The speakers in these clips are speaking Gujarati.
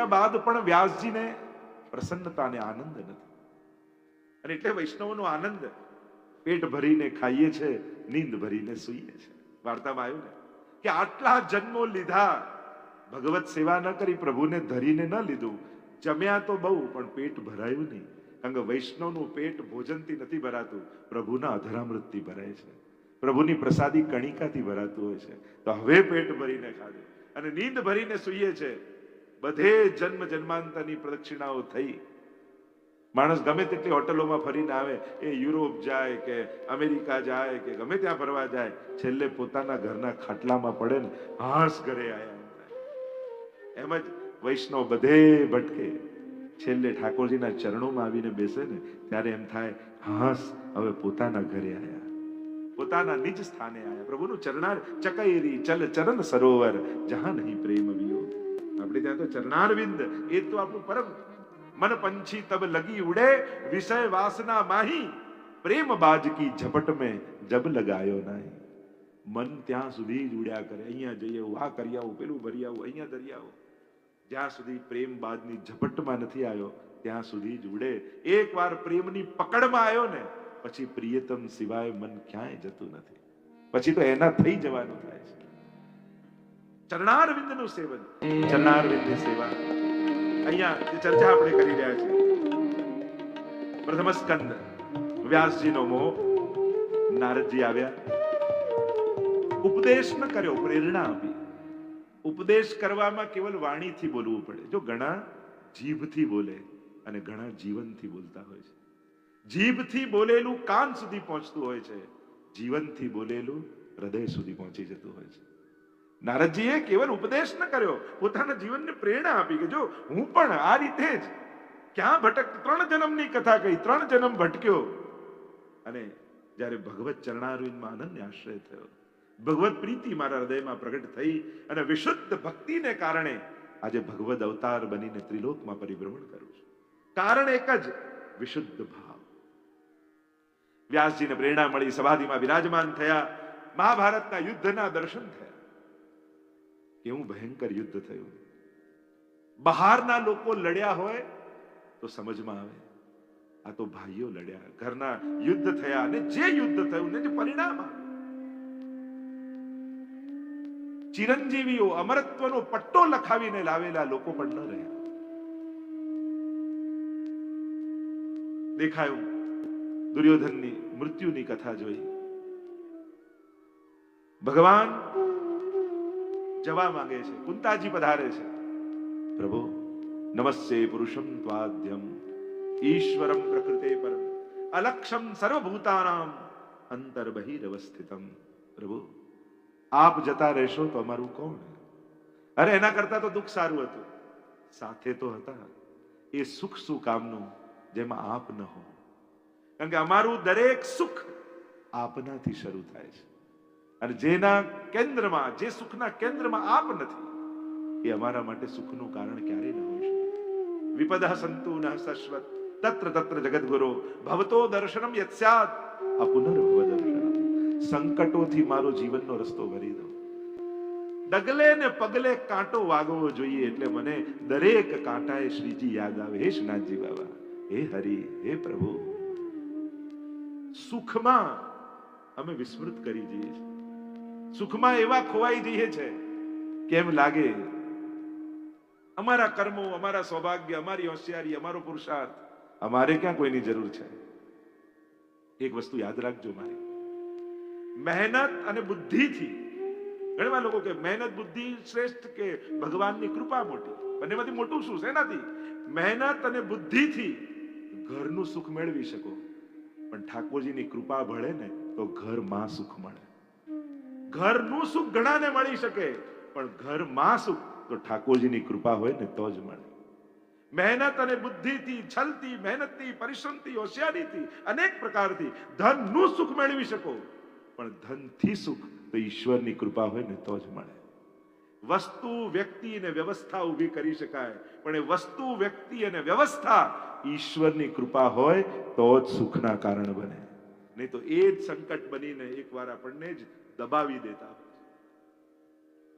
થયા બાદ પણ વ્યાસજીને પ્રસન્નતા અને આનંદ નથી. અને એટલે વૈષ્ણવનો આનંદ પેટ ભરીને ખાઈએ છે, નીંદ ભરીને સૂઈએ છે. વાર્તામાં આવ્યું ને કે આટલા જન્મો લીધા, ભગવત સેવા ન કરી, પ્રભુને ધરીને ન લીધું, જમ્યા તો બહુ પણ પેટ ભરાયું નહીં. કારણ કે વૈષ્ણવનું પેટ ભોજનથી નથી ભરાતું, પ્રભુના અધરામૃતથી ભરાય છે, પ્રભુની પ્રસાદી કણિકાથી ભરાતું હોય છે. તો હવે પેટ ભરીને ખાધું અને નીંદ ભરીને સૂઈએ છે. બધે જન્મ જન્માંતરની પ્રદક્ષિણાઓ થઈ. માણસ ગમે તેટલી હોટલોમાં ફરીને આવે, એ યુરોપ જાય કે અમેરિકા જાય કે ગમે ત્યાં ફરવા જાય, છેલ્લે પોતાના ઘરના ખાટલામાં પડે ને હાશ ઘરે આયા. એમ જ વૈષ્ણવ બધે ભટકે, છેલ્લે ઠાકોરજીના ચરણોમાં આવીને બેસે ને ત્યારે એમ થાય, હાશ હવે પોતાના ઘરે આયા, પોતાના નિજ સ્થાને આયા. પ્રભુનું ચરણાર ચકૈરી ચલ ચરણ સરોવર જહાં નહીં પ્રેમ વિયોગ. આપણે ત્યાં તો ચરણારવિંદ એ તો આપણું પરમ. મન પંછી તબ લગી ઉડે વિષય વાસના માહી, પ્રેમ બાજ કી ઝપટ में જબ લગાયો નહીં. મન ત્યાં સુધી જ ઉડ્યા કરે, અહીંયા જઈ આવું, આ કરી આવું, પેલું ભરી આવું, અહીંયા ધરી આવું. જ્યાં સુધી પ્રેમ બાજની ઝપટમાં નથી આવ્યો ત્યાં સુધી જ ઉડે. એકવાર પ્રેમની પકડમાં આવ્યો ને પછી પ્રિયતમ સિવાય મન ક્યાંય જતું નથી. પછી તો એના થઈ જવાનું થાય છે. ચરણારવિંદનું સેવન, ચરણારવિંદની સેવા. અહીંયા જે ચર્ચા આપણે કરી રહ્યા છીએ, પ્રથમ સ્કંદ, વ્યાસજીનો મોહ. નારદજી આવ્યા, ઉપદેશ ન કર્યો, પ્રેરણા આપી. ઉપદેશ કરવામાં કેવલ વાણીથી બોલવું પડે. જો ઘણા જીભથી બોલે અને ઘણા જીવનથી બોલતા હોય છે. જીભથી બોલેલું કાન સુધી પહોંચતું હોય છે, જીવનથી બોલેલું હૃદય સુધી પહોંચી જતું હોય છે. નારદજીએ કેવલ ઉપદેશ ન કર્યો, પોતાના જીવનને પ્રેરણા આપી કે જો હું પણ આ રીતે જ ક્યાં ભટક, 3 જન્મની કથા કહી, 3 જન્મ ભટક્યો અને જ્યારે ભગવત ચરણારવિંદમાં અનન્ય આશ્રય થયો, ભગવત પ્રીતિ મારા હૃદયમાં પ્રગટ થઈ અને વિશુદ્ધ ભક્તિને કારણે આજે ભગવદ અવતાર બનીને ત્રિલોકમાં પરિભ્રમણ કરું છું. કારણ એક જ, વિશુદ્ધ ભાવ. વ્યાસજીને પ્રેરણા મળી, સમાધિમાં વિરાજમાન થયા, મહાભારતના યુદ્ધના દર્શન થયા. કેવું ભયંકર યુદ્ધ થયું. બહારના લોકો લડ્યા હોય તો સમજમાં આવે, આ તો ભાઈઓ લડ્યા, ઘરના યુદ્ધ થયા અને જે યુદ્ધ થયું ને જે પરિણામ આવ્યું, ચિરંજીવીઓ અમરત્વનો પટ્ટો લખાવીને લાવેલા લોકો પણ ન રહ્યા. દેખાયું દુર્યોધનની મૃત્યુની કથા જોઈ. ભગવાન જવા માંગે છે, કુંતાજી પધારે છે. પ્રભુ નમસ્તે પુરુષમ ત્વાદ્યમ ઈશ્વરમ પ્રકૃતે પરમ અલક્ષમ સર્વભૂતાનામ અંતર્બહિરવસ્થિતમ. પ્રભુ આપ જતા રહેશો તો અમારું કોણ? અરે એના કરતા તો દુઃખ સારું હતું. સાથે તો હતા. એ સુખ શું કામનું જેમાં આપ ન હો? કારણ કે અમારું દરેક સુખ આપનાથી શરૂ થાય છે અને જેના કેન્દ્રમાં, જે સુખના કેન્દ્રમાં આપ નથી, એ અમારા માટે સુખનું કારણ ક્યારેય ન હોઈ શકે. વિપદઃ સંતુ ન સશ્વત તત્ર તત્ર જગદગુરો ભવતો દર્શનમ યત્સ્યાત અપુનર્ભવ દર્શનમ. સંકટોથી મારો જીવનનો રસ્તો ભરી દો. ડગલે ને પગલે કાંટો વાગવો જોઈએ એટલે મને દરેક કાંટાએ શ્રીજી યાદ આવે. હે શ્રીનાથજી બાબા, હે હરિ, હે પ્રભુ. સુખમાં અમે વિસ્મૃત કરી જઈએ છીએ, સુખમાં એવા ખોવાઈ જઈએ છે કે એમ લાગે અમારા કર્મો, અમારા સૌભાગ્ય, અમારી હોશિયારી, અમારો પુરુષાર્થ, અમારે ક્યાં કોઈની જરૂર છે. એક વસ્તુ યાદ રાખજો મારી, મહેનત અને બુદ્ધિથી, ઘણા લોકો કે મહેનત બુદ્ધિ શ્રેષ્ઠ કે ભગવાનની કૃપા મોટી, બંનેમાંથી મોટું શું છે? એનાથી મહેનત અને બુદ્ધિથી ઘરનું સુખ મેળવી શકો, પણ ઠાકોરજીની કૃપા ભળે ને તો ઘરમાં સુખ મળે. ઘરનું સુખ ઘણાને મળી શકે પણ ઘરમાં સુખ તો ઠાકોરજીની કૃપા હોય ને તો જ મળે. મહેનત અને બુદ્ધિથી, છલથી, મહેનતથી, પરિશ્રમથી, હોશિયારીથી, અનેક પ્રકારથી ધનનું સુખ મેળવી શકો, પણ ધનથી સુખ તો ઈશ્વરની કૃપા હોય ને તો જ મળે. વસ્તુ, વ્યક્તિ અને વ્યવસ્થા ઊભી કરી શકાય, પણ એ વસ્તુ, વ્યક્તિ અને વ્યવસ્થા ઈશ્વરની કૃપા હોય તો જ સુખના કારણ બને. નહીં તો એ જ સંકટ બનીને એકવાર આપણને જ દબાવી દેતા હોય.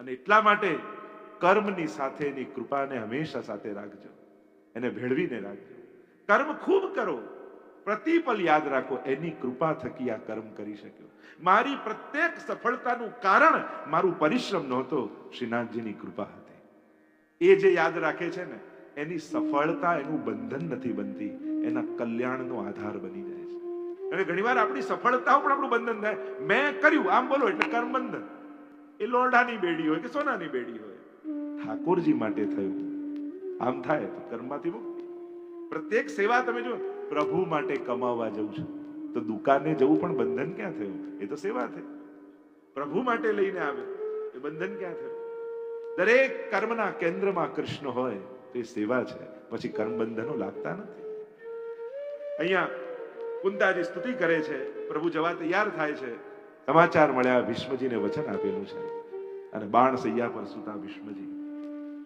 અને એટલા માટે કર્મની સાથે એની કૃપાને હંમેશા સાથે રાખજો, એને ભેળવીને રાખજો. કર્મ ખૂબ કરો, પ્રતિપલ યાદ રાખો એની કૃપા થકી આ કર્મ કરી શક્યો. મારી પ્રત્યેક સફળતાનું કારણ મારું પરિશ્રમ નહોતો, શ્રીનાથજીની કૃપા હતી. એ જે યાદ રાખે છે ને એની સફળતા એનું બંધન નથી બનતી, એના કલ્યાણનો આધાર બની જાય છે. અને ઘણીવાર આપણી સફળતાઓ પણ આપણું બંધન થાય. મેં કર્યું આમ બોલો એટલે કર્મ બંધન. એ લોઢાની બેડી હોય કે સોનાની બેડી હોય, ઠાકોરજી માટે થયું આમ થાય તો કર્મમાંથી મુક્તિ. પ્રત્યેક સેવા તમે જો પ્રભુ માટે કમાવા જવું છું તો દુકાને જવું પણ બંધન ક્યાં થયું? એ તો સેવા થઈ. પ્રભુ માટે લઈને આવે એ બંધન ક્યાં થયું? દરેક કર્મના કેન્દ્રમાં કૃષ્ણ હોય તો એ સેવા છે, પછી કર્મ બંધનો લાગતા નથી. અહીંયા કુંતાજી સ્તુતિ કરે છે, પ્રભુ જવા તૈયાર થાય છે. સમાચાર મળ્યા ભીષ્મજીને વચન આપેલું છે અને બાણ સૈયા પર સુતા ભીષ્મજી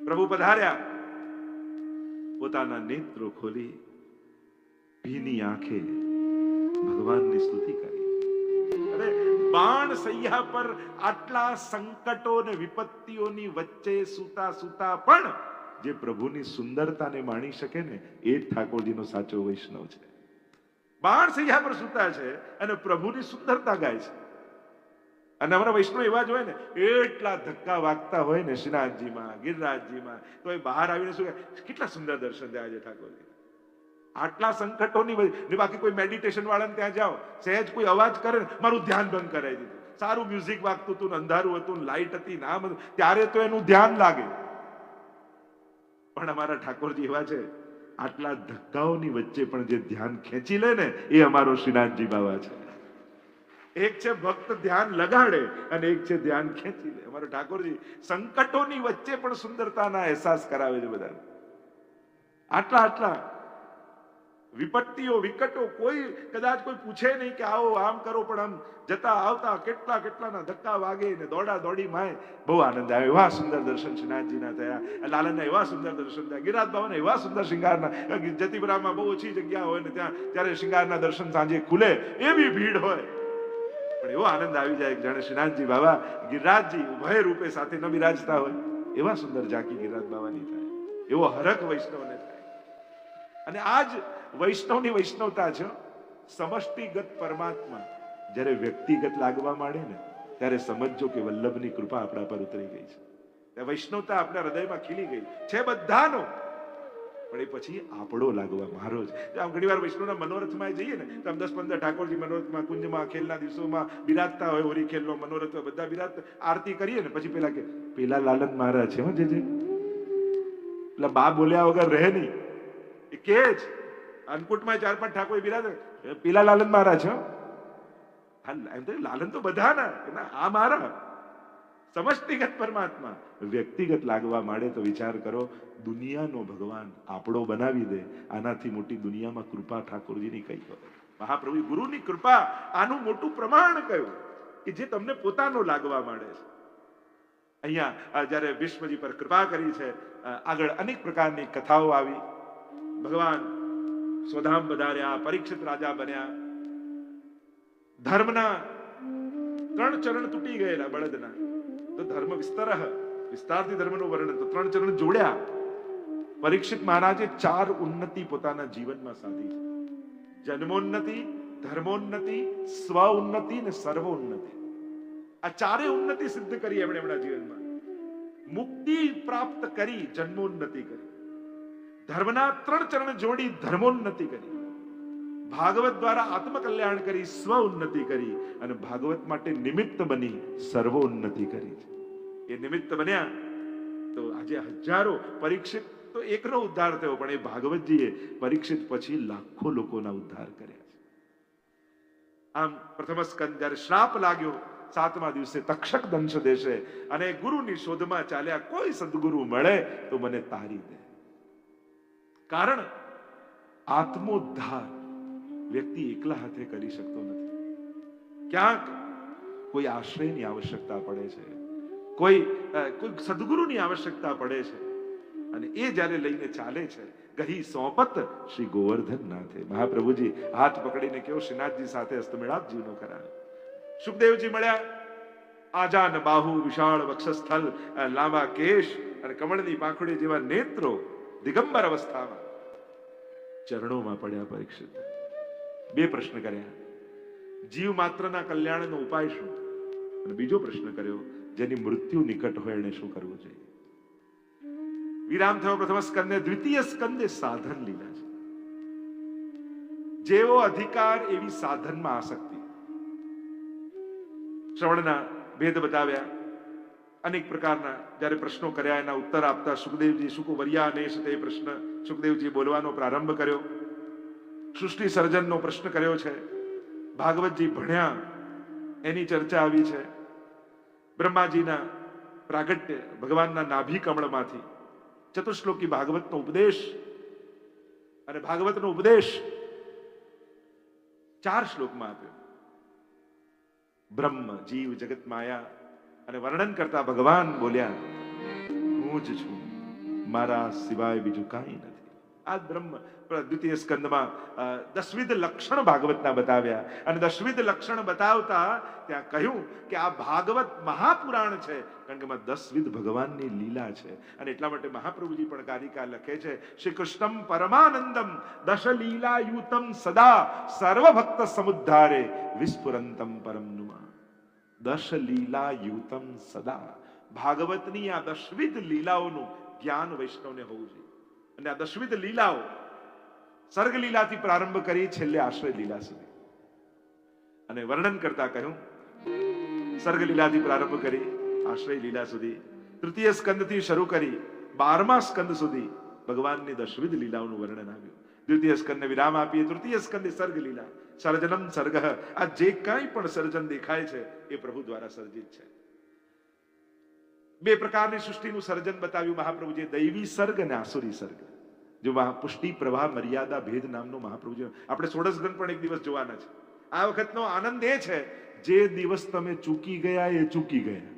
પ્રભુ પધાર્યા, પોતાના નેત્રો ખોલી ભીની આંખે ભગવાનની સ્તુતિ કરી. અને બાણ સૈયા પર આટલા સંકટો અને વિપત્તિઓની વચ્ચે સુતા સુતા પણ જે પ્રભુની સુંદરતાને માણી શકે ને એ જ ઠાકોરજીનો સાચો વૈષ્ણવ છે. બાણ સૈયા પર સુતા છે અને પ્રભુની સુંદરતા ગાય છે. અને અમારા વૈષ્ણવ એવા જ હોય ને, એટલા ધક્કા વાગતા હોય ને શ્રીનાથજીમાં, ગિરિરાજજીમાં, તો એ બહાર આવીને શું કહે, કેટલા સુંદર દર્શન થયા છે ઠાકોરજી. આટલા સંકટોની વચ્ચે, બાકી કોઈ મેડિટેશન વાળાને ત્યાં જાઓ, સહેજ કોઈ અવાજ કરે ને મારું ધ્યાન ભંગ કરાવી દીધું. સારું મ્યુઝિક વાગતું હતું, અંધારું હતું, લાઈટ હતી, નામ હતું, ત્યારે તો એનું ધ્યાન લાગે. પણ અમારા ઠાકોરજી એવા છે, આટલા ધક્કાઓની વચ્ચે પણ જે ધ્યાન ખેંચી લે ને એ અમારો શ્રીનાથજી બાબા છે. એક છે ભક્ત ધ્યાન લગાડે અને એક છે ધ્યાન ખેંચી લે. અમારો ઠાકોરજી સંકટોની વચ્ચે પણ સુંદરતાના અહેસાસ કરાવે છે બધાને. આટલા વિપત્તિઓ વિકટો, કોઈ કદાચ કોઈ પૂછે નહીં કે આવો આમ કરો, પણ આમ જતા આવતા કેટલાના ધક્કા વાગે ને દોડા દોડી માય. બહુ આનંદ આવ્યો. એવા સુંદર દર્શન શ્રીનાથજીના થયા, લાલનના એવા સુંદર દર્શન થયા, ગિરિરાજ બાબાના એવા સુંદર શૃંગારના. જતીપુરામાં બહુ ઓછી જગ્યા હોય ને ત્યારે શૃંગારના દર્શન સાંજે ખુલે, એવી ભીડ હોય, પણ એવો આનંદ આવી જાય જાણે શ્રીનાથજી બાબા ગિરિરાજજી ઉભય રૂપે સાથે ન બિરાજતા હોય. એવા સુંદર ઝાંકી ગિરિરાજ બાબાની થાય, એવો હરખ વૈષ્ણવને થાય. અને આજ વૈષ્ણવની વૈષ્ણવતા છે. સમષ્ટિગત પરમાત્મા જ્યારે વ્યક્તિગત લાગવા માંડે ને ત્યારે સમજો કે વલ્લભની કૃપા આપણા પર ઉતરી ગઈ છે. વૈષ્ણવતા આપણા હૃદયમાં ખીલી ગઈ છે બધાનો, પણ એ પછી આપણો લાગવા, મારો જ. આમ ઘણી વાર વૈષ્ણવના મનોરથમાં જઈએ ને તો આમ 10-15 ઠાકોરજી મનોરથમાં, કુંજમાં, ખેલના દિવસોમાં બિરાજતા હોય, હોરી ખેલનો મનોરથ બધા બિરાજતા, આરતી કરીએ ને પછી પેલા લાલન મહારાજ છે જે એટલે બા બોલ્યા વગર રહે નહીં. એ કે જ અન્નકૂટમાં 4-5 ઠાકોર બિરાજે, પેલા લાલન મહારાજ છે. એમ તો લાલન તો બધાના, આ મારા. સમષ્ટિગત પરમાત્મા વ્યક્તિગત લાગવા માંડે તો વિચાર કરો, દુનિયાનો ભગવાન આપણો બનાવી દે. આનાથી મોટી દુનિયામાં કૃપા ઠાકોરજીની કઈ હોય? મહાપ્રભુ ગુરુની કૃપા આનું મોટું પ્રમાણ કયું કે જે તમને પોતાનો લાગવા માંડે છે. અહીંયા જયારે ભીષ્મજી પર કૃપા કરી છે, આગળ અનેક પ્રકારની કથાઓ આવી. ભગવાન સ્વધામ વધાર્યા, પરીક્ષિત રાજા બન્યા, ધર્મના 3 ચરણ તૂટી ગયેલા બળદના, તો ધર્મ વિસ્તારથી ધર્મનું વર્ણન, તો 3 ચરણ જોડ્યા. પરીક્ષિત મહારાજે 4 ઉન્નતિ પોતાના જીવનમાં સાધી છે. જન્મોન્નતિ, ધર્મોન્નતિ, સ્વ ઉન્નતિ અને સર્વોન્નતિ. આ 4 ઉન્નતિ સિદ્ધ કરી એમણે એમના જીવનમાં. મુક્તિ પ્રાપ્ત કરી, જન્મોન્નતિ કરી. ધર્મના 3 ચરણ જોડી, ધર્મોન્નતિ કરી. ભાગવત દ્વારા આત્મકલ્યાણ કરી, સ્વ ઉન્નતિ કરી. અને ભાગવત માટે નિમિત્ત બની સર્વોન્નતિ કરી. એ નિમિત્ત બન્યા તો આજે હજારો, પરીક્ષિત તો એકનો ઉદ્ધાર થયો, પણ એ ભાગવતજીએ પરીક્ષિત પછી લાખો લોકોના ઉદ્ધાર કર્યા છે. આમ પ્રથમ સ્કંદ જ્યારે શ્રાપ લાગ્યો, 7મા દિવસે તક્ષક દંશ દેશે અને ગુરુની શોધમાં ચાલ્યા. કોઈ સદગુરુ મળે તો મને તારી દે. કારણ આત્મોદ્ધાર વ્યક્તિ એકલા હાથે કરી શકતો નથી. ક્યાંક કોઈ આશ્રયની આવશ્યકતા પડે છે, કોઈ સદગુરુની આવશ્યકતા પડે છે. અને એ જ્યારે લઈને ચાલે છે, ગહી સોંપત શ્રી ગોવર્ધન નાથે. મહાપ્રભુજી હાથ પકડીને કેવો શ્રીનાથજી સાથે હસ્તમેળાપ જીવનો કરાવે. સુખદેવજી મળ્યા, આજાન બાહુ, વિશાળ વક્ષસ્થલ, લાંબા કેશ, અને કમળની પાંખડી જેવા નેત્રો દિગંબર અવસ્થામાં ચરણોમાં પડ્યા પરીક્ષિત. બે પ્રશ્ન કર્યા, જીવ માત્રના કલ્યાણનો ઉપાય શું? અને બીજો પ્રશ્ન કર્યો, જેની મૃત્યુ નિકટ હોય એને શું કરવું જોઈએ? વિરામ થયો પ્રથમ સ્કંદે. દ્વિતીય સ્કંદે સાધન લીલા છે. જેવો અધિકાર એવી સાધનમાં આસક્તિ. શ્રવણના ભેદ બતાવ્યા, અનેક પ્રકારના જ્યારે પ્રશ્નો કર્યા એના ઉત્તર આપતા સુખદેવજી સુકો વર્યાનેશ તે પ્રશ્ન સુખદેવજી બોલવાનો પ્રારંભ કર્યો. સૃષ્ટિ સર્જનનો પ્રશ્ન કર્યો છે. ભાગવતજી ભણ્યા એની ચર્ચા આવી છે. બ્રહ્માજીના પ્રાગટ્ય ભગવાનના નાભી કમળમાંથી ચતુશ્લોકી ભાગવતનો ઉપદેશ, અને ભાગવતનો ઉપદેશ 4 શ્લોકમાં આપ્યો. બ્રહ્મ, જીવ, જગત, માયા, અને વર્ણન કરતા ભગવાન બોલ્યા, હું જ છું, મારા સિવાય બીજું કાંઈ નથી. આ બ્રહ્મ. દ્વિતીય સ્કંદમાં 10વિધ લક્ષણ ભાગવતના બતાવ્યા, અને 10વિધ લક્ષણ બતાવતા ત્યાં કહ્યું કે આ ભાગવત મહાપુરાણ છે, કારણ કે એમાં 10વિધ ભગવાનની લીલા છે. અને એટલા માટે મહાપ્રભુજી પણ કારિકા લખે છે, શ્રી કૃષ્ણમ પરમાનંદમ દશ લીલાયુતમ સદા સર્વભક્ત સમુદ્ધારે વિસ્ફુરંતમ પરમ નુમા. 10 લીલાયુતમ સદા. ભાગવતની આ 10વિધ લીલાઓનું જ્ઞાન વૈષ્ણવને હોવું જોઈએ. અને આ 10વિધ લીલાઓ સર્ગ લીલાથી પ્રારંભ કરી છેલ્લે આશ્રય લીલા સુધી, અને વર્ણન કરતા કહ્યું સર્ગ લીલાથી પ્રારંભ કરી આશ્રય લીલા સુધી, તૃતીય સ્કંદથી શરૂ કરી 12મા સ્કંદ સુધી ભગવાનની 10વિધ લીલાઓનું વર્ણન આવ્યું. દ્વિતીય સ્કંદને વિરામ આપીએ, તૃતીય સ્કંદે સર્ગ લીલા. સર્જનમ સર્ગ. આ જે કાંઈ પણ સર્જન દેખાય છે એ પ્રભુ દ્વારા સર્જિત છે. 2 પ્રકારની સૃષ્ટિનું સર્જન બતાવ્યું મહાપ્રભુજીએ, દૈવી સર્ગ અને આસુરી સર્ગ. જો પુષ્ટિ પ્રવાહ મર્યાદા ભેદ નામનો મહાપ્રભુજી, આપણે 16 ગ્રંથ પણ એક દિવસ જોવાના છે. આ વખતનો આનંદ એ છે, જે દિવસ તમે ચૂકી ગયા એ ચૂકી ગયા.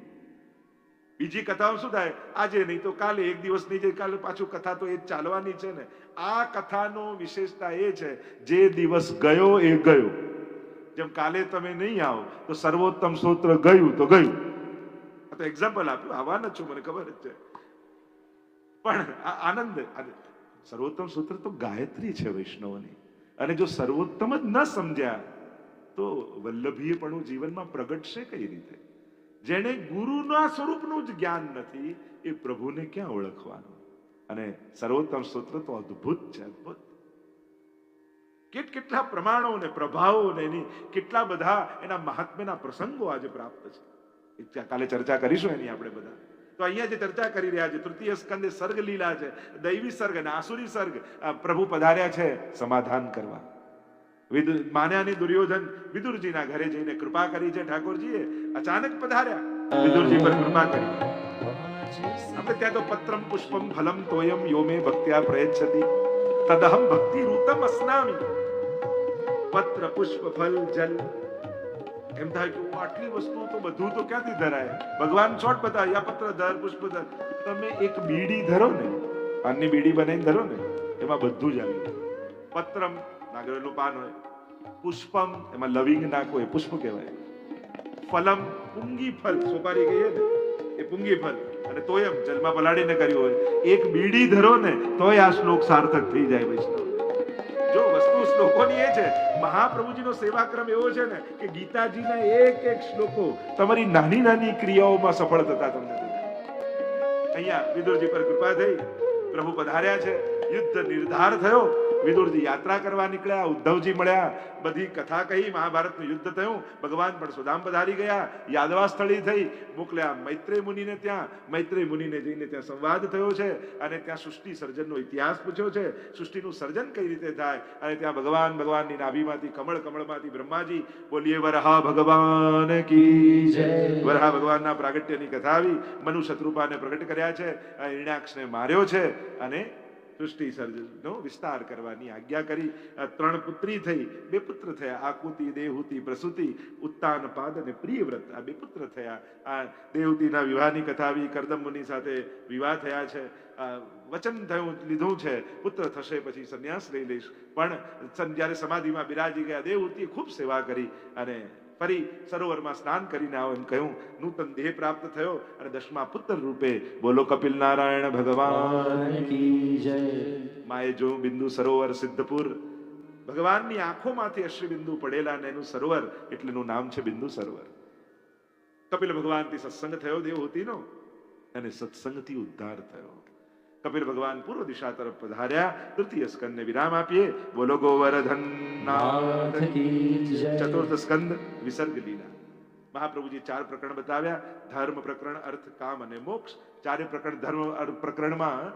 બીજી કથાઓ શું થાય, આજે નહીં તો કાલે, એક દિવસ નહીં જાય કાલે પાછું કથા તો એ જ ચાલવાની છે ને. આ કથાનો વિશેષતા એ છે, જે દિવસ ગયો એ ગયો. જેમ કાલે તમે નહીં આવો તો સર્વોત્તમ સ્તોત્ર ગયું તો ગયું. આ તો એક્ઝામ્પલ આપ્યું, આવવાના છું મને ખબર જ છે, પણ આ આનંદ. સર્વોત્તમ સૂત્ર તો ગાયત્રી છે વૈષ્ણવની, અને જો સર્વોત્તમ જ ન સમજ્યા તો વલ્લભીયપણું જીવનમાં પ્રગટશે કઈ રીતે? જેને ગુરુના સ્વરૂપનું જ જ્ઞાન નથી એ પ્રભુને ક્યાં ઓળખવાનું? અને સર્વોત્તમ સૂત્ર તો અદ્ભુત છે, અદ્ભુત. કેટલા પ્રમાણો ને પ્રભાવો ને એની કેટલા બધા એના મહાત્મ્યના પ્રસંગો આજે પ્રાપ્ત છે. કાલે ચર્ચા કરીશું એની આપણે બધા. તો અહીંયા જે ચર્ચા કરી રહ્યા છે, તૃતીય સ્કંદે સર્ગ લીલા છે, દૈવી સર્ગ અને આસુરી સર્ગ. પ્રભુ પધાર્યા છે સમાધાન કરવા. માન્યા ને દુર્યોધન વિદુરજીના ઘરે જઈને કૃપા કરી છે ઠાકોરજીએ. અચાનક પધાર્યા, વિદુરજી પર કૃપા કરી. આપણે ત્યાં તો પત્રમ પુષ્પમ ફલમ તોયમ યોમે ભક્ત્યા પ્રયચ્છતિ તદહમ ભક્તિ રૂતમ અસ્નામિ. પત્ર પુષ્પ ફલ જલ, એમ થાય કે આટલી વસ્તુ તો બધું તો ક્યાંથી ધરાય? ભગવાન શોર્ટ બતાવે, આ પત્ર ધર, પુષ્પ ધર. તમે એક બીડી ધરો ને, પાનની બીડી બનાવીને ધરો ને, એમાં બધું જ આવ્યું. પત્રમ નાગરેલું પાન હોય, પુષ્પમ એમાં લવિંગ નાખો એ પુષ્પ કહેવાય, ફલમ પુંગી ફલ સોપારી કહીએ ને એ પુંગી ફલ, અને તોયમ જલમાં પલાળીને કર્યું હોય. એક બીડી ધરો ને તોય આ શ્લોક સાર્થક થઈ જાય વૈષ્ણવ. જો વસ્તુ શ્લોકોની એ છે, મહાપ્રભુજીનો સેવાક્રમ એવો છે ને કે ગીતાજીના એક શ્લોકો તમારી નાની નાની ક્રિયાઓમાં સફળ થતા તમને દેખાય. અહીંયા વિદુરજી પર કૃપા થઈ, પ્રભુ પધાર્યા છે, યુદ્ધ નિર્ધાર થયો. વિદુરજી યાત્રા કરવા નીકળ્યા, ઉદ્ધવજી મળ્યા, બધી કથા કહી, મહાભારતનું યુદ્ધ થયું. ભગવાન પણ સુદામ પધારી ગયા, યાદવા સ્થળી થઈ, મોકલ્યા મૈત્રેય મુનિને. ત્યાં મૈત્રેય મુનિને જઈને ત્યાં સંવાદ થયો છે, અને ત્યાં સૃષ્ટિ સર્જનનો ઇતિહાસ પૂછ્યો છે, સૃષ્ટિનું સર્જન કઈ રીતે થાય. અને ત્યાં ભગવાનની નાભીમાંથી કમળમાંથી બ્રહ્માજી બોલીએ વરહા ભગવાન કી જય. વરહા ભગવાનના પ્રાગટ્યની કથા આવી. મનુ શત્રુપાને પ્રગટ કર્યા છે, હિરણ્યાક્ષને માર્યો છે, અને સૃષ્ટિ સર્જનનો વિસ્તાર કરવાની આજ્ઞા કરી. 3 પુત્રી થઈ, 2 પુત્ર થયા, આકુતિ, દેવહૂતિ, પ્રસૂતિ, ઉત્તાનપાદ અને પ્રિયવ્રત. આ 2 પુત્ર થયા. આ દેવહૂતિના વિવાહની કથા આવી. કરદમ મુનિ સાથે વિવાહ થયા છે, વચન થયું લીધું છે પુત્ર થશે પછી સંન્યાસ લઈ લઈશ. પણ જ્યારે સમાધિમાં બિરાજી ગયા, દેવહૂતિએ ખૂબ સેવા કરી અને ફરી સરોવરમાં સ્નાન કરીને આવો એમ કહ્યું. નૂતન દેહ પ્રાપ્ત થયો અને 10મા પુત્ર રૂપે બોલો કપિલ નારાયણ ભગવાન કી જય. માએ જોયું બિંદુ સરોવર સિદ્ધપુર, ભગવાનની આંખોમાંથી અશ્રિ બિંદુ પડેલા અને એનું સરોવર એટલે એનું નામ છે બિંદુ સરોવર. કપિલ ભગવાનથી સત્સંગ થયો દેવહૂતિનો અને સત્સંગથી ઉદ્ધાર થયો. કપિલ ભગવાન પૂર્વ દિશા તરફ પધાર્યા. તૃતીય સ્કંદને વિરામ આપીએ. બોલો ગોવર્ધન નાથ કી જય. ચતુર્થ સ્કંદ વિસર્ગ લીલા. મહાપ્રભુજી 4 પ્રકરણ બતાવ્યા. ધર્મ પ્રકરણ, અર્થ, કામ અને મોક્ષ. 4 પ્રકરણ ધર્મ પ્રકરણમાં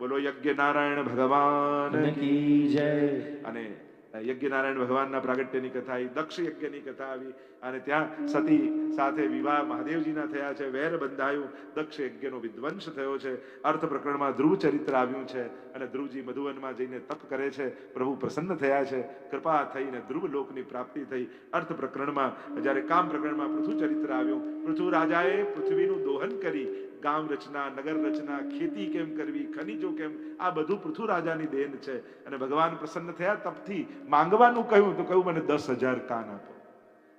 બોલો યજ્ઞ નારાયણ ભગવાન કી જય. અને યજ્ઞ નારાયણ ભગવાનના પ્રાગટ્યની કથા આવી, દક્ષ યજ્ઞની કથા આવી અને ત્યાં સતી સાથે વિવાહ મહાદેવજીના થયા છે, વેર બંધાયું, દક્ષ યજ્ઞનો વિધ્વંસ થયો છે. અર્થ પ્રકરણમાં ધ્રુવ ચરિત્ર આવ્યું છે અને ધ્રુવજી મધુવનમાં જઈને તપ કરે છે, પ્રભુ પ્રસન્ન થયા છે, કૃપા થઈને ધ્રુવ લોકની પ્રાપ્તિ થઈ. અર્થ પ્રકરણમાં જ્યારે કામ પ્રકરણમાં પૃથુ ચરિત્ર આવ્યું. પૃથુ રાજાએ પૃથ્વીનું દોહન કરી ગામ રચના, નગર રચના, ખેતી કેમ કરવી, ખનીજો કેમ, આ બધું પૃથુ રાજાની દેન છે. અને ભગવાન પ્રસન્ન થયા, તપથી માંગવાનું કહ્યું તો કહ્યું મને 10,000 કાન આપો.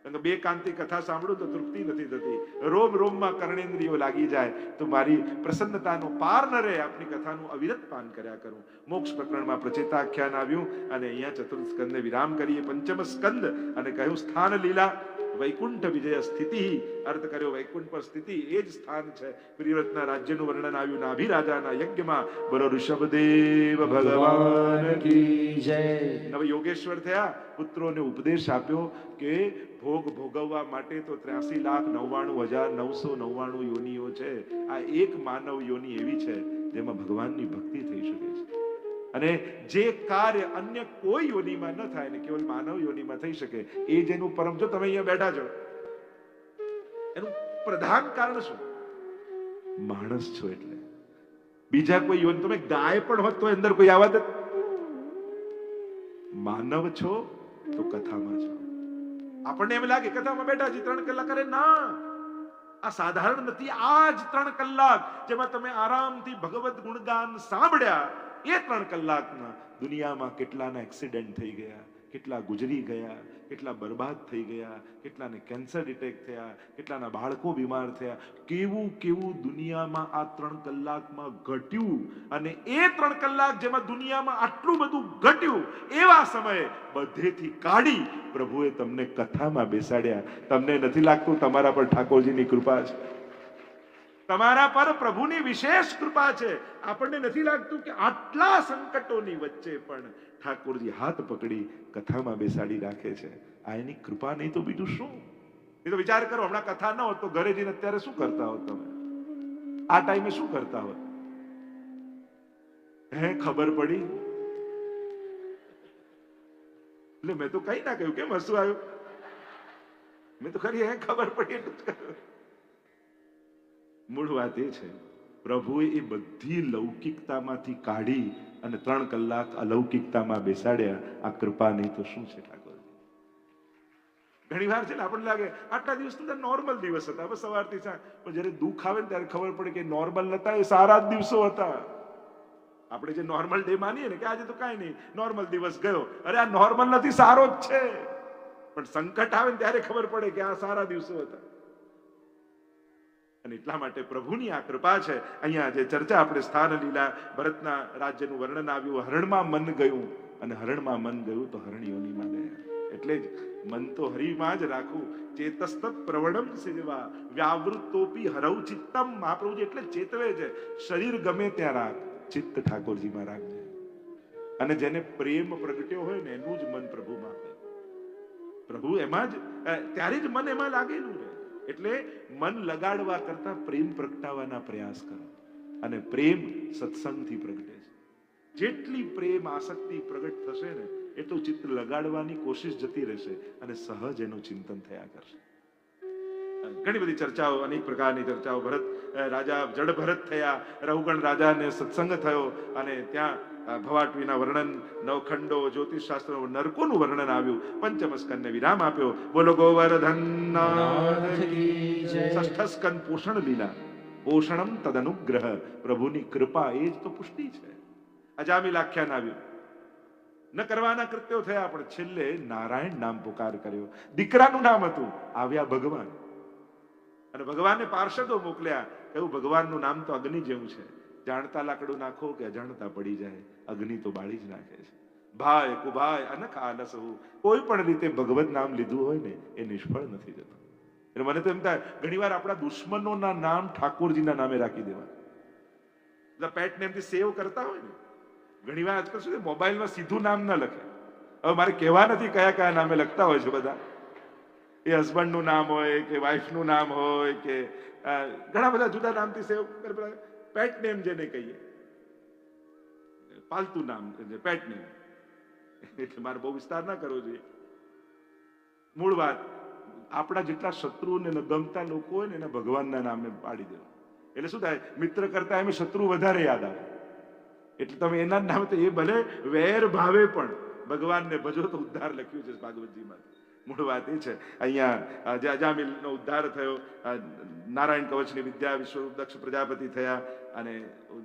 કારણ કે 2 કાનથી કથા સાંભળું તો તૃપ્તિ નથી થતી, રોમ રોમમાં કર્ણેન્દ્રિયો લાગી જાય તો મારી પ્રસન્નતાનો પાર ન રહે, આપની કથાનું અવિરત પાન કર્યા કરું. મોક્ષ પ્રકરણમાં પ્રચેતાખ્યાન આવ્યું અને અહીંયા ચતુર્થ સ્કંદને વિરામ કરીએ. પંચમ સ્કંદ અને કહ્યું સ્થાન લીલા. વૈકુંઠ વિજય સ્થિતિ, અર્થ કર્યો વૈકુંઠ પર સ્થિતિ, એ જ સ્થાન છે. પ્રિયવ્રતના રાજ્યનું વર્ણન આવ્યું. નાભી રાજાના યજ્ઞમાં બોલો ઋષભદેવ ભગવાન કી જય. નવ યોગેશ્વર થયા. પુત્રોને ઉપદેશ આપ્યો કે ભોગ ભોગવવા માટે તો 83,99,999 યોનિઓ છે. આ એક માનવ યોનિ એવી છે જેમાં ભગવાનની ભક્તિ થઈ શકે છે. અને જે કાર્ય અન્ય કોઈ યોનિમાં ન થાય ને કેવલ માનવ યોનિમાં થઈ શકે, એ જેનું પરમ, જો તમે અહીંયા બેઠા છો એનું પ્રધાન કારણ શું? માણસ છો એટલે. બીજા કોઈ યોનિ, તમે ગાય પણ હોત તો અંદર કોઈ આવત. માનવ છો તો કથામાં છો. આપણને એમ લાગે કથામાં બેઠા છે 3 કલાક, અરે ના, આ સાધારણ નથી. આ જ 3 કલાક જેમાં તમે આરામથી ભગવત ગુણગાન સાંભળ્યા, એ 3 કલાકમાં દુનિયામાં કેટલાના એક્સિડન્ટ થઈ ગયા, કેટલા ગુજરી ગયા, કેટલા બરબાદ થઈ ગયા, કેટલાને કેન્સર ડિટેક્ટ થયા, કેટલાના બાળકો બીમાર થયા, કેવું કેવું દુનિયામાં આ 3 કલાકમાં ઘટ્યું. અને એ 3 કલાક જેમાં દુનિયામાં આટલું બધું ઘટ્યું, એવા સમયે બધેથી કાઢી પ્રભુએ તમને કથામાં બેસાડ્યા. તમને નથી લાગતું તમારા પર ઠાકોરજીની કૃપા છે? તમારા પર પ્રભુની વિશેષ કૃપા છે. આપણને નથી લાગતું કે આટલા સંકટોની વચ્ચે પણ ઠાકોરજી હાથ પકડી કથામાં બેસાડી રાખે છે? આ એની કૃપા નહીં તો બીજું શું? એ તો વિચાર કરો, હમણાં કથા ન હોત તો ઘરે જઈને અત્યારે શું કરતા હોત? તમે આ ટાઈમે શું કરતા હોત? ખબર પડી એટલે મેં તો કઈ ના કહ્યું. કેમ હસવું આવ્યું? મેં તો ખરી ખબર પડી એટલું જ કહ્યું. મૂળ વાત એ છે, પ્રભુએ એ બધી લૌકિકતામાંથી કાઢી અને 3 કલાક અલૌકિકતામાં બેસાડ્યા. આ કૃપા નહીં તો શું છે ઠાકોર? ઘણી વાર છે ને આપણને લાગે આટલા દિવસ તો નોર્મલ દિવસ હતા, બસ સવારથી સાંજ, પણ જયારે દુઃખ આવે ને ત્યારે ખબર પડે કે નોર્મલ નતા, એ સારા જ દિવસો હતા. આપણે જે નોર્મલ ડે માનીએ ને કે આજે તો કાંઈ નહીં, નોર્મલ દિવસ ગયો, અરે આ નોર્મલ નથી, સારો જ છે. પણ સંકટ આવે ને ત્યારે ખબર પડે કે આ સારા દિવસો હતા. અને એટલા માટે પ્રભુની આ કૃપા છે. અહીંયા જે ચર્ચા આપણે સ્થાન લીલા, ભરતના રાજ્યનું વર્ણન આવ્યું. હરણમાં મન ગયું અને હરણમાં મન ગયું તો હરણ યોનિમાં ગયા. એટલે જ મન તો હરિમાં જ રાખવું. ચેતસ્તત પ્રવણમ સેવા વ્યાવૃતોપી હરૌ ચિત્તમ. મહાપ્રભુજી એટલે ચેતવે છે, શરીર ગમે ત્યાં રાખ, ચિત્ત ઠાકોરજીમાં રાખજે. અને જેને પ્રેમ પ્રગટ્યો હોય ને એનું જ મન પ્રભુમાં હોય. પ્રભુ એમાં જ, ત્યારે જ મન એમાં લાગેલું રહે. એટલે મન લગાડવા કરતા પ્રેમ પ્રગટાવવાના પ્રયાસ કરો. અને પ્રેમ સત્સંગથી પ્રગટે છે. જેટલી પ્રેમ આસક્તિ પ્રગટ થશે ને એટલું ચિત્ત લગાડવાની કોશિશ જતી રહેશે અને સહજ એનું ચિંતન થયા કરશે. ઘણી બધી ચર્ચાઓ, અનેક પ્રકારની ચર્ચાઓ. ભરત રાજા જડ ભરત થયા, રઘુગણ રાજાને સત્સંગ થયો અને ત્યાં ભવાટવીના વર્ણન, નવખંડો, જ્યોતિષ શાસ્ત્ર, નરકોનું વર્ણન આવ્યું. પંચમ સ્કંદને વિરામ આપ્યો. બોલો ગોવર્ધન નાથ કી જય. ષષ્ઠ સ્કંદ પોષણ લીલા. પોષણમ તદનુગ્રહ. પ્રભુની કૃપા એ જ તો પુષ્ટિ છે. અજામિલ આખ્યાન આવ્યું. ન કરવાના કૃત્યો થયા, પણ છેલ્લે નારાયણ નામ પુકાર કર્યો. દીકરાનું નામ હતું, આવ્યા ભગવાન. અને ભગવાને પાર્ષદો મોકલ્યા, કહ્યું ભગવાનનું નામ તો અગ્નિ જેવું છે, જાણતા લાકડું નાખો કે અજાણતા પડી જાય, અગ્નિ તો બાળી જ નાખે છે. ભાઈ કુભાઈ અનખ આલસ હું, કોઈ પણ રીતે ભગવત નામ લીધું હોય ને એ નિષ્ફળ નથી જતું. એટલે મને તો એમ થાય ઘણી વાર આપણા દુશ્મનોના નામ ઠાકોરજીના નામે રાખી દેવા, પેટ નેમથી સેવ કરતા હોય ને. ઘણી વાર આજકાલ શું મોબાઈલમાં સીધું નામ ન લખે. હવે મારે કહેવા નથી કયા કયા નામે લખતા હોય છે બધા, એ હસબન્ડનું નામ હોય કે વાઈફનું નામ હોય કે ઘણા બધા જુદા નામથી સેવ કરે. પેટ નેમ જેને કહીએ, પાલતુ નામ પેટ નેમ. એટલે મારે બહુ વિસ્તાર ના કરવો જોઈએ. મૂળ વાત, આપણા જેટલા શત્રુઓને ગમતા લોકો હોય ને એને ભગવાનના નામે પાડી દેવા. એટલે શું થાય, મિત્ર કરતા એમ શત્રુ વધારે યાદ આવે. એટલે તમે એના નામે તો એ ભલે વેર ભાવે પણ ભગવાનને ભજો તો ઉદ્ધાર લખ્યું છે ભાગવતજીમાં. મૂળ વાત એ છે. અહીંયા જે અજામિલનો ઉદ્ધાર થયો, નારાયણ કવચની વિદ્યા વિશ્વરૂપ દક્ષ પ્રજાપતિ થયા, અને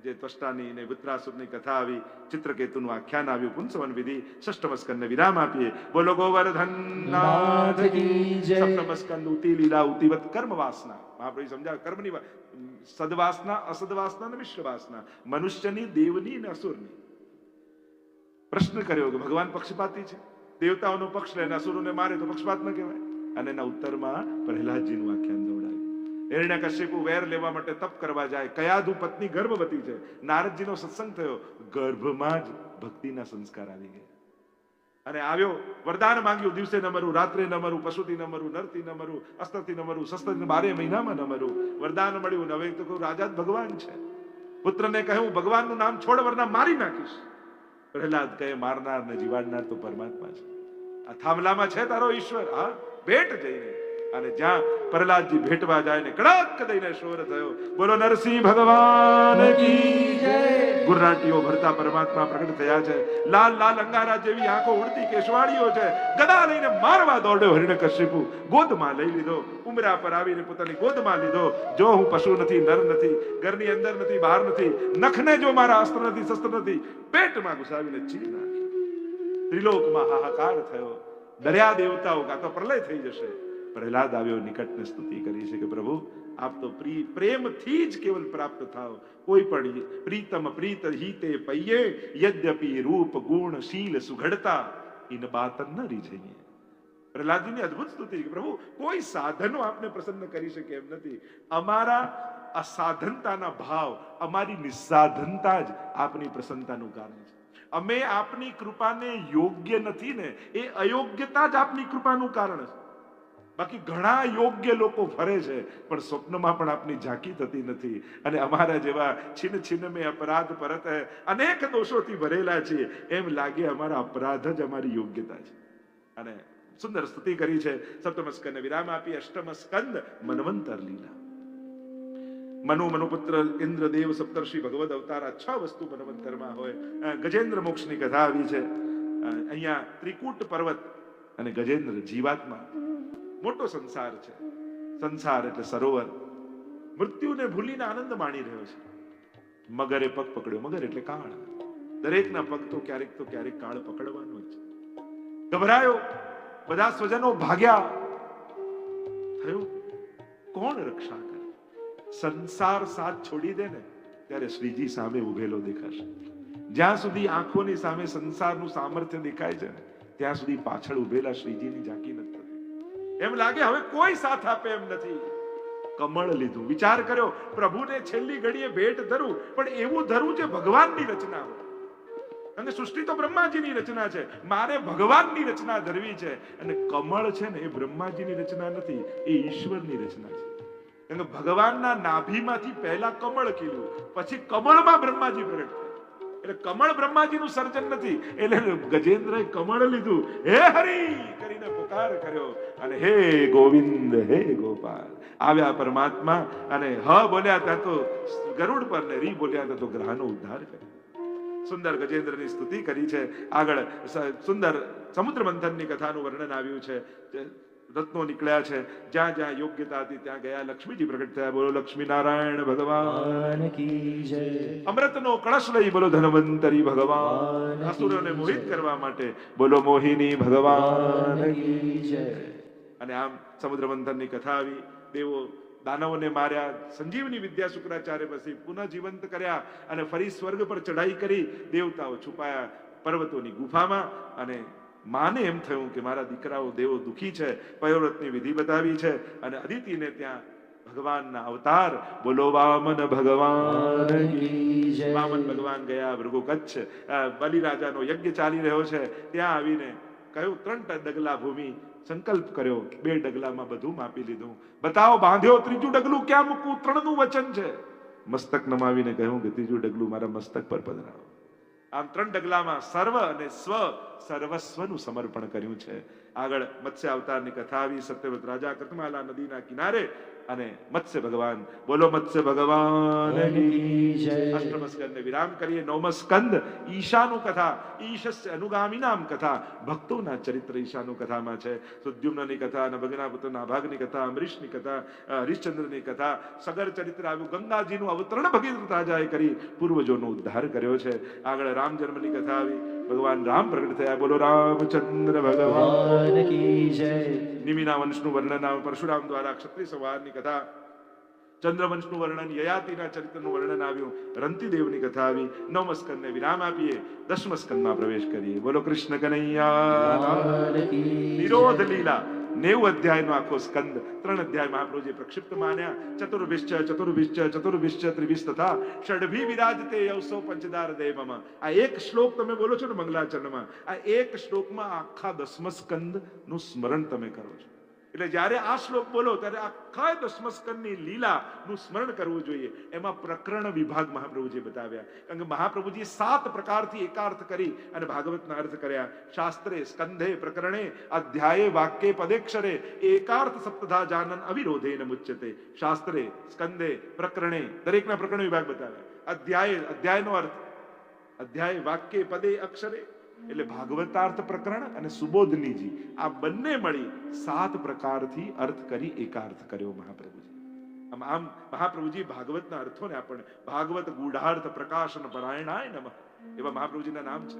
જે ત્વષ્ટાની ને વૃત્રાસુરની કથા આવી, ચિત્રકેતુનું આખ્યાન આવ્યું, પુંસવન વિધિ, ષષ્ઠમ સ્કંદને વિરામ આપીએ. બોલો ગોવર્ધન નાથ કી જય. સપ્તમ સ્કંદ ઉતિ લીલા ઉતિવત કર્મ વાસના. મહાપ્રભુ સમજાવે કર્મની સદવાસના, અસદવાસના અને મિશ્ર વાસના, મનુષ્યની, દેવની અને અસુરની. પ્રશ્ન કર્યો કે ભગવાન પક્ષપાતી છે, દેવતાઓનો પક્ષ લે, અસુરોને મારે તો પક્ષપાત ન કહેવાય. અને એના ઉત્તરમાં પ્રહલાદજીનું આખ્યાન દોડાવ્યું. હિરણ્યકશ્યપુ વેર લેવા માટે તપ કરવા જાય, કયાધુ પત્ની ગર્ભવતી છે, નારદજીનો સત્સંગ થયો, ગર્ભમાં જ ભક્તિના સંસ્કાર આવી ગયા. અને આવ્યો, વરદાન માંગ્યું, દિવસે ન મરું, રાત્રે ન મરું, પશુથી ન મરું, નરથી ન મરું, અસ્ત્રથી ન મરું, શસ્ત્રથી 12 મહિનામાં ન મરું. વરદાન મળ્યું. હવે તો કોઈ રાજા જ ભગવાન છે. પુત્રને કહ્યું ભગવાનનું નામ છોડ વરના મારી નાખીશ. પ્રહલાદ કહે મારનાર ને જીવાડનાર તો પરમાત્મા છે, આ થાંભલામાં છે તારો ઈશ્વર. હા, ભેટ જઈને. અને જ્યાં પ્રહલાદજી ભેટવા જાય ને કડક દઈને શોર થયો, બોલો નરસિંહ ભગવાન કી જય. ગુર્રાટીઓ ભરતા પરમાત્મા પ્રગટ થયા છે. લાલ લાલ અંગારા જેવી આંખો, ઉડતી કેશવાળીઓ છે. ગદા લઈને મારવા દોડ્યો હિરણ્યકશ્યપુ, ગોદમાં લઈ લીધો, ઉમરા પર આવીને પોતાની ગોદમાં લીધો. જો હું પશુ નથી, નર નથી, ઘરની અંદર નથી, બહાર નથી, નખને જો મારા અસ્ત્ર નથી, શસ્ત્ર નથી, પેટમાં ઘુસાવીને ચીરી નાખી. ત્રિલોકમાં હાહાકાર થયો. દર્યા દેવતાઓ કાં તો પ્રલય થઈ જશે. પ્રહલાદ આવ્યો, નિકટને સ્તુતિ કરી છે કે પ્રભુ આપ તો પ્રેમથી જ કેવલ પ્રાપ્ત થાઓ. કોઈ પણ પ્રીતમ પ્રીત હિતે પૈયે, યદ્યપિ રૂપ ગુણ શીલ સુઘડતા, ઇન બાત ન રીઝઈએ. પ્રહલાદજીની અદ્ભુત સ્તુતિ કે પ્રભુ કોઈ સાધનો આપને પ્રસન્ન કરી શકે એમ નથી. અમારા અસાધનતાના ભાવ, અમારી નિસ્સાધનતા જ આપની પ્રસન્નતાનું કારણ છે. અમે આપની કૃપાને યોગ્ય નથી ને, એ અયોગ્યતા જ આપની કૃપાનું કારણ છે. બાકી ઘણા યોગ્ય લોકો ફરે છે, પણ સ્વપ્નમાં પણ આપની ઝાંકી થતી નથી. અને અમારા જેવા છીન છીન મેં અપરાધ પરત અનેક દોષોથી ભરેલા છીએ, એમ લાગે અમારા અપરાધ જ અમારી યોગ્યતા છે. અને સુંદર સ્તુતિ કરી છે. સપ્તમ સ્કંદ વિરામ આપી, અષ્ટમ સ્કંદ મન્વંતર લીલા. મનુપુત્ર ઇન્દ્રદેવ સપ્તર્ષિ ભગવદ અવતાર, 6 વસ્તુ મન્વંતરમાં હોય. ગજેન્દ્ર મોક્ષની કથા આવી છે. અહીંયા ત્રિકૂટ પર્વત અને ગજેન્દ્ર જીવાત્મા, મોટો સંસાર છે. સંસાર એટલે સરોવર. મૃત્યુને ભૂલીને આનંદ માણી રહ્યો છે. મગરે પગ પકડ્યો. મગર એટલે કાળ. દરેકના પગ તો ક્યારેક કાળ પકડવાનો જ છે. ગભરાયો, બધા સ્વજનો ભાગ્યા. થયું કોણ રક્ષા કરે? સંસાર સાથ છોડી દે ને ત્યારે શ્રીજી સામે ઉભેલો દેખાશે. જ્યાં સુધી આંખોની સામે સંસારનું સામર્થ્ય દેખાય છે ને, ત્યાં સુધી પાછળ ઉભેલા શ્રીજીની ઝાંકી નથી. એમ લાગે હવે કોઈ સાથ આપે એમ નથી. કમળ લીધું. વિચાર કર્યો પ્રભુને છેલ્લી ઘડીએ ભેટ ધરું, પણ એવું ધરું જે ભગવાનની રચના હોય. અને સૃષ્ટિ તો બ્રહ્માજીની રચના છે, મારે ભગવાનની રચના ધરવી છે. અને કમળ છે ને એ બ્રહ્માજીની રચના નથી, એ ઈશ્વરની રચના છે. કારણ કે ભગવાનના નાભીમાંથી પહેલા કમળ ખીલ્યું, પછી કમળમાં બ્રહ્માજી પ્રગટ થયા. એટલે કમળ બ્રહ્માજીનું સર્જન નથી. એટલે ગજેન્દ્રએ કમળ લીધું, હે હરિ કરીને પુકાર કર્યો, અને હે ગોવિંદ, હે ગોપાલ. આવ્યા પરમાત્મા, અને હ બોલ્યા ત્યાં તો ગરુડ પર, ને રી બોલ્યા ત્યાં તો ગ્રહનો ઉદ્ધાર કર્યો. સુંદર ગજેન્દ્રની સ્તુતિ કરી છે. આગળ સુંદર સમુદ્ર મંથનની કથાનું વર્ણન આવ્યું છે. રત્નો નીકળ્યા છે, જ્યાં જ્યાં યોગ્યતા હતી ત્યાં ગયા લક્ષ્મીજી પ્રગટ થયા. બોલો લક્ષ્મી નારાયણ ભગવાન કી જય. અમૃતનો કળશ લઈ બોલો ધન્વંતરી ભગવાન. અસુરોને મોહિત કરવા માટે બોલો મોહિની ભગવાન કી જય. અને આમ સમુદ્ર મંથનની કથા આવી. દેવો દાનવોને માર્યા, સંજીવની વિદ્યા શુક્રાચાર્ય પછી પુનઃ જીવંત કર્યા અને ફરી સ્વર્ગ પર ચઢાઈ કરી. દેવતાઓ છુપાયા પર્વતોની ગુફામાં અને માને એમ થયું કે મારા દીકરાઓ દેવો દુખી છે. પયોવ્રતની વિધિ બતાવી છે અને અદિતિને ત્યાં ભગવાનના અવતાર બોલો વામન ભગવાન કી જય. વામન ભગવાન ગયા ભૃગુ કચ્છ, બલિરાજાનો યજ્ઞ ચાલી રહ્યો છે, ત્યાં આવીને કહ્યું 3 ડગલા ભૂમિ, સંકલ્પ કર્યો 2 ડગલામાં બધું માપી લીધું. બતાવો બાંધ્યો, 3જું ડગલું ક્યાં મૂકવું? 3નું વચન છે. મસ્તક નમાવીને કહ્યું કે 3જું ડગલું મારા મસ્તક પર પધરાવો. આમ 3 ડગલામાં સર્વ અને સ્વ સર્વસ્વનું સમર્પણ કર્યું છે. આગળ મત્સ્ય અવતારની કથા આવી. સત્યવ્રત રાજા કૃતમાલા નદીના કિનારે અને મત્સ્ય ભગવાન બોલો મત્સ્ય ભગવાન કી જય. અષ્ટમ સ્કંદને વિરામ કરીએ. 9મ સ્કંદ ઈશાનું કથા, ઈશસ્ય અનુગામીનામ કથા. ભક્તોના ચરિત્ર ઈશાનું કથામાં છે. સુદ્યુમ્નની કથા, નભગના પુત્ર નાભાગની કથા, અમરીશની કથા, હરિશ્ચંદ્રની કથા, સગર ચરિત્ર આવ્યું. ગંગાજીનું અવતરણ ભગીરથ રાજાએ કરી પૂર્વજોનો ઉદ્ધાર કર્યો છે. આગળ રામ જન્મની કથા આવી. ભગવાન રામ પ્રગટ થયા. બોલો રામચંદ્ર ભગવાન કી જય. નિમિના વંશનું વર્ણન, પરશુરામ દ્વારા ક્ષત્રિય સંવારની કથા, ચંદ્રવંશનું વર્ણન, યયાતિના ચરિત્રનું વર્ણન આવ્યું. રંતિદેવની કથા આવી. 9મ સ્કંદને વિરામ આપીએ, 10મ સ્કંદમાં પ્રવેશ કરીએ. બોલો કૃષ્ણ કનૈયા. નિરોધ લીલા 90 અધ્યાયનો આખો સ્કંદ. 3 અધ્યાય મહાપ્રભુજીએ પ્રક્ષિપ્ત માન્યા. ચતુર્ભિશ્ચ ચતુર્ભિશ્ચ ચતુર્ભિશ્ચ ત્રિભિશ તથા ષડભી વિરાજતે યવસો પંચદાર દેવમ. આ એક શ્લોક તમે બોલો છો ને મંગલાચરણમાં, આ એક શ્લોકમાં આખા 10મ સ્કંદનું સ્મરણ તમે કરો છો. એટલે જ્યારે આ શ્લોક બોલો ત્યારે આખા 10મ સ્કંદની લીલાનું સ્મરણ કરવું જોઈએ. એમાં પ્રકરણ વિભાગ મહાપ્રભુજીએ બતાવ્યા. કારણ કે મહાપ્રભુજીએ 7 પ્રકારથી એકાર્થ કરી અને ભાગવતના અર્થ કર્યા. શાસ્ત્રે સ્કંધે પ્રકરણે અધ્યાયે વાક્યે પદેક્ષરે એકાર્થ સપ્તધા જાનન અવિરોધેન મુચ્યતે. શાસ્ત્રે સ્કંધે પ્રકરણે દરેકના પ્રકરણ વિભાગ બતાવ્યા. અધ્યાયનો અર્થ, અધ્યાય વાક્ય પદે અક્ષરે એટલે ભાગવતાર્થ પ્રકરણ અને સુબોધનીજી આ બંને મળી 7 પ્રકારથી અર્થ કરી એકાર્થ કર્યો મહાપ્રભુજી. આમ મહાપ્રભુજી ભાગવતના અર્થોને આપણે ભાગવત ગૂઢાર્થ પ્રકાશન પરાયણાય નમઃ એવા મહાપ્રભુજીના નામ છે.